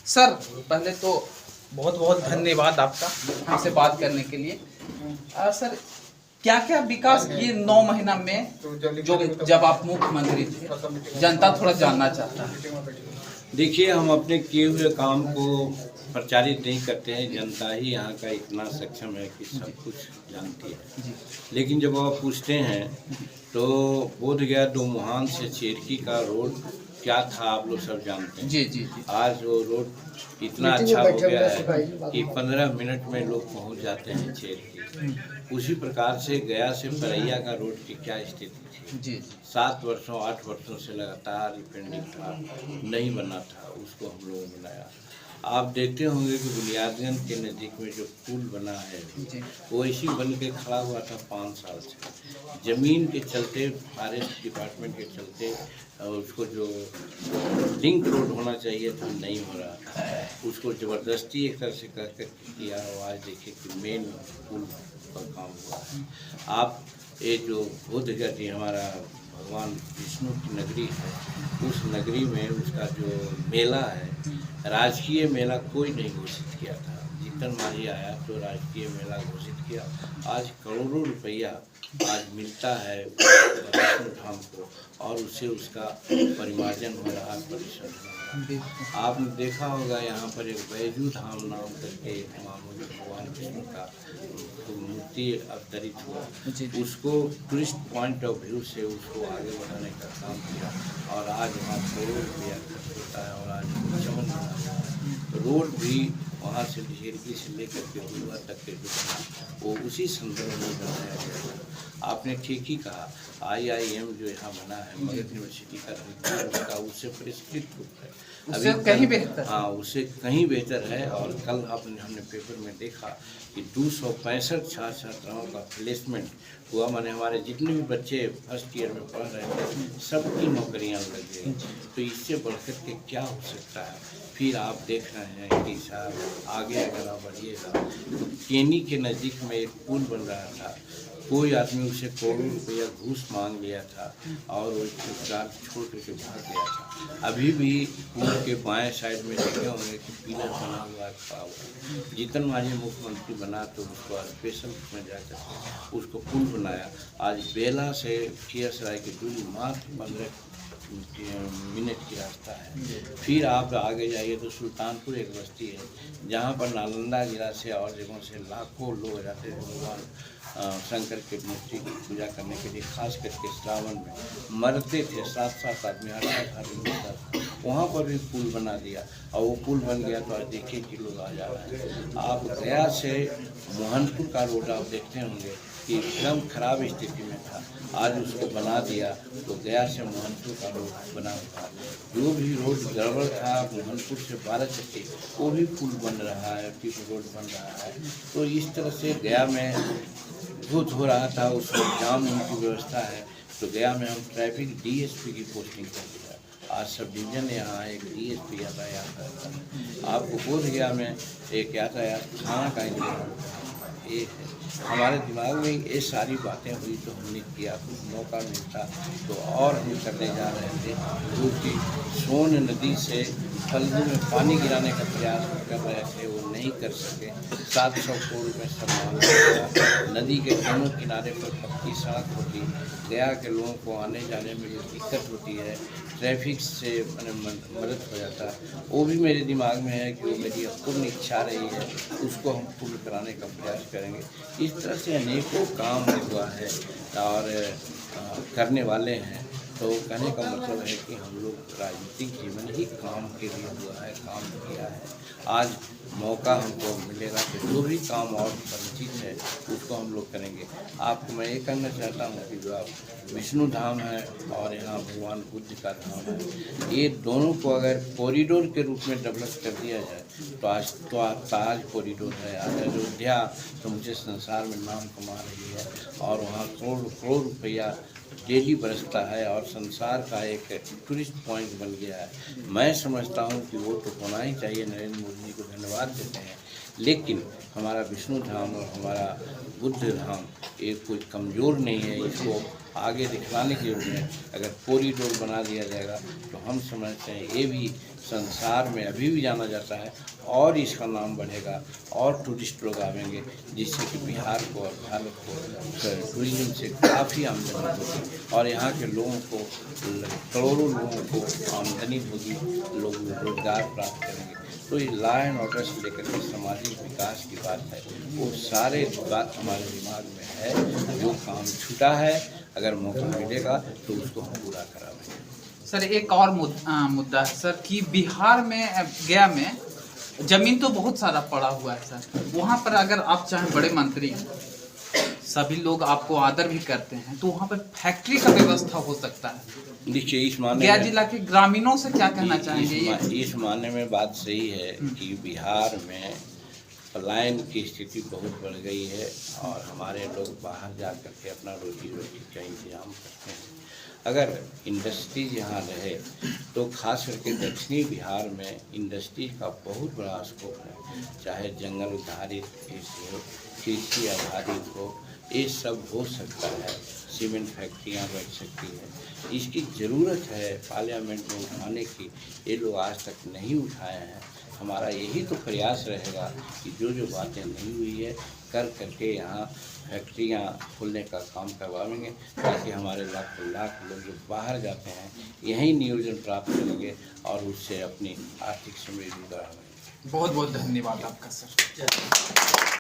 Sir पहले तो बहुत बहुत धन्यवाद आपका हमसे बात करने के लिए। सर क्या क्या विकास किए 9 महीना में जो जब आप मुख्यमंत्री थे, जनता थोड़ा जानना चाहता है। देखिए, हम अपने किए हुए काम को प्रचारित नहीं करते हैं। जनता ही यहाँ का इतना सक्षम है कि सब कुछ जानती है। लेकिन जब आप पूछते हैं तो बोधगया दोमुहान से चेरकी का रोड क्या था, आप लोग सब जानते हैं। जी जी जी। आज वो रोड इतना अच्छा हो गया है कि 15 मिनट में लोग पहुँच जाते हैं चेरकी। उसी प्रकार से गया से परैया का रोड की क्या स्थिति थी। जी 7 वर्षों 8 वर्षों से लगातार पेंडिंग था, नहीं बना था, उसको हम लोगों ने बनाया। आप देखते होंगे कि बुनियादगंज के नज़दीक में जो पुल बना है वो इसी बन के खड़ा हुआ था 5 साल से। ज़मीन के चलते, फॉरेस्ट डिपार्टमेंट के चलते उसको जो लिंक रोड होना चाहिए था नहीं हो रहा था। उसको ज़बरदस्ती एक तरह से कर किया और आज देखिए कि मेन पुल पर काम हुआ है। आप ये जो बोधगया जी हमारा भगवान विष्णु की नगरी है, उस नगरी में उसका जो मेला है, राजकीय मेला कोई नहीं घोषित किया था। जीतन मांझी आया तो राजकीय मेला घोषित किया। आज करोड़ों रुपया आज मिलता है विष्णु धाम को और उससे उसका परिमार्जन हो रहा है, परिसर हो रहा है। आपने देखा होगा यहाँ पर एक बैजू धाम नाम करके मामूली भगवान विष्णु का मूर्ति अवतरित हुआ। उसको टूरिस्ट पॉइंट ऑफ व्यू से उसको आगे बढ़ाने का काम किया और आज वहाँ करोड़ रुपया खर्च होता है और आज चमन रोड भी वहाँ से झेरकी से लेकर के बुलवा तक के जो बना वो उसी संदर्भ में बनाया गया। आपने ठीक ही कहा, IIM जो यहाँ बना है मगध यूनिवर्सिटी का, उसका उससे परिष्कृत रूप है, उससे कहीं बेहतर। हाँ, उससे कहीं बेहतर है। और कल हमने पेपर में देखा कि 265 छात्र छात्राओं का प्लेसमेंट हुआ। माने हमारे जितने भी बच्चे फर्स्ट ईयर में पढ़ रहे थे सबकी नौकरियां लग गई। तो इससे बढ़कर के क्या हो सकता है। फिर आप देख रहे हैं कि साहब आगे अगर आप बढ़िएगा तो केनी के नज़दीक में एक पुल बन रहा था, कोई आदमी उसे करोड़ों रुपया घूस मांग लिया था और वो चुपचाप छोड़ करके भाग गया था। अभी भी पुल के बाएं साइड में देखे होंगे कि पिलर बना हुआ खड़ा हुआ। जीतन मांझी मुख्यमंत्री बना तो उसको स्पेशल में जाकर उसको पुल बनाया। आज बेला से खियसराय की दूरी मात्र 15 मिनट की रास्ता है। फिर आप आगे जाइए तो सुल्तानपुर एक बस्ती है जहाँ पर नालंदा जिला से और जगहों से लाखों लोग जाते हैं भगवान शंकर के मूर्ति की पूजा करने के लिए। खास करके श्रावण में मरते थे 7-7 आदमी, 8-8 आदमी मरता था। वहाँ पर भी पुल बना दिया और वो पुल बन गया तो आज देखिए कि लोग आ जा रहे हैं। आप गया से मोहनपुर का रोड आप देखते होंगे कि एकदम खराब स्थिति में था, आज उसको बना दिया तो गया से मोहनपुर का रोड बना हुआ। जो भी रोड गड़बड़ था मोहनपुर से 12 चक्की वो भी पुल बन रहा है, फिर रोड बन रहा है। तो इस तरह से गया में बहुत हो रहा था, उसमें जाम की व्यवस्था है। तो गया में हम ट्रैफिक DSP की पोस्टिंग कर दिया। आज सब डिवीजन यहाँ एक DSP यातायात करता है। आपको बोध गया में एक यातायात थाना का इंतजाम एक है। हमारे दिमाग में ये सारी बातें हुई तो हमने किया, कुछ मौका मिलता तो और हम करने जा रहे थे। क्योंकि सोन नदी से फल्गु में पानी गिराने का प्रयास कर रहे थे, वो नहीं कर सके। 700 करोड़ रुपये सम्मान। नदी के दोनों किनारे पर पक्की सड़क होती, गया के लोगों को आने जाने में जो दिक्कत होती है, ट्रैफिक से मदद हो जाता है। वो भी मेरे दिमाग में है कि वो मेरी पूर्ण इच्छा रही है, उसको हम पूर्ण कराने का प्रयास करेंगे। इस तरह से अनेकों काम हुआ है और करने वाले हैं। तो कहने का मतलब है कि हम लोग राजनीतिक जीवन ही काम के लिए हुआ है, काम किया है। आज मौका हमको मिलेगा तो जो भी काम और परिचित है उसको हम लोग करेंगे। आपको मैं ये कहना चाहता हूँ कि जो आप विष्णु धाम है और यहाँ भगवान बुद्ध का धाम है, ये दोनों को अगर कॉरिडोर के रूप में डेवलप कर दिया जाए तो आज ताज कॉरिडोर है। आज अयोध्या तो मुझे संसार में नाम कमा रही है और वहाँ करोड़ रुपया डेली बरसता है और संसार का एक टूरिस्ट पॉइंट बन गया है। मैं समझता हूँ कि वो तो होना ही चाहिए। नरेंद्र मोदी जी को धन्यवाद देते हैं, लेकिन हमारा विष्णु धाम और हमारा बुद्ध धाम एक कोई कमज़ोर नहीं है। इसको आगे दिखलाने की जरूरत है। अगर कॉरिडोर बना दिया जाएगा तो हम समझते हैं ये भी संसार में अभी भी जाना जाता है और इसका नाम बढ़ेगा और टूरिस्ट लोग आवेंगे, जिससे कि बिहार को और भारत को टूरिज्म से काफ़ी आमदनी होगी और यहाँ के लोगों को करोड़ों लोगों को आमदनी होगी, लोग रोजगार प्राप्त करेंगे। तो ये लॉ एंड ऑर्डर से लेकर के सामाजिक विकास की बात है, वो सारे बात हमारे दिमाग में है। जो काम छूटा है अगर मौका मिलेगा तो उसको हम पूरा कराएंगे। सर एक और मुद्दा है सर कि बिहार में गया में जमीन तो बहुत सारा पड़ा हुआ है सर, वहाँ पर अगर आप चाहें बड़े मंत्री हैं, सभी लोग आपको आदर भी करते हैं, तो वहाँ पर फैक्ट्री का व्यवस्था हो सकता है। देखिए इस माने गया जिला के ग्रामीणों से क्या कहना चाहेंगे? इस माने में बात सही है कि बिहार में पलायन की स्थिति बहुत बढ़ गई है और हमारे लोग बाहर जा कर के अपना रोजी रोटी का इंतजाम करते हैं। अगर इंडस्ट्रीज यहाँ रहे तो खास करके दक्षिणी बिहार में इंडस्ट्री का बहुत बड़ा स्कोप है, चाहे जंगल आधारित कृषि हो, कृषि आधारित हो, ये सब हो सकता है। सीमेंट फैक्ट्रियाँ बैठ सकती है, इसकी ज़रूरत है पार्लियामेंट में उठाने की, ये लोग आज तक नहीं उठाए हैं। हमारा यही तो प्रयास रहेगा कि जो जो बातें नहीं हुई है कर करके यहाँ फैक्ट्रियाँ खोलने का काम करवाएंगे, ताकि हमारे लाखों लाख लोग जो बाहर जाते हैं यहीं नियोजन प्राप्त करेंगे और उससे अपनी आर्थिक समृद्धि बढ़ाएंगे। बहुत बहुत धन्यवाद आपका सर।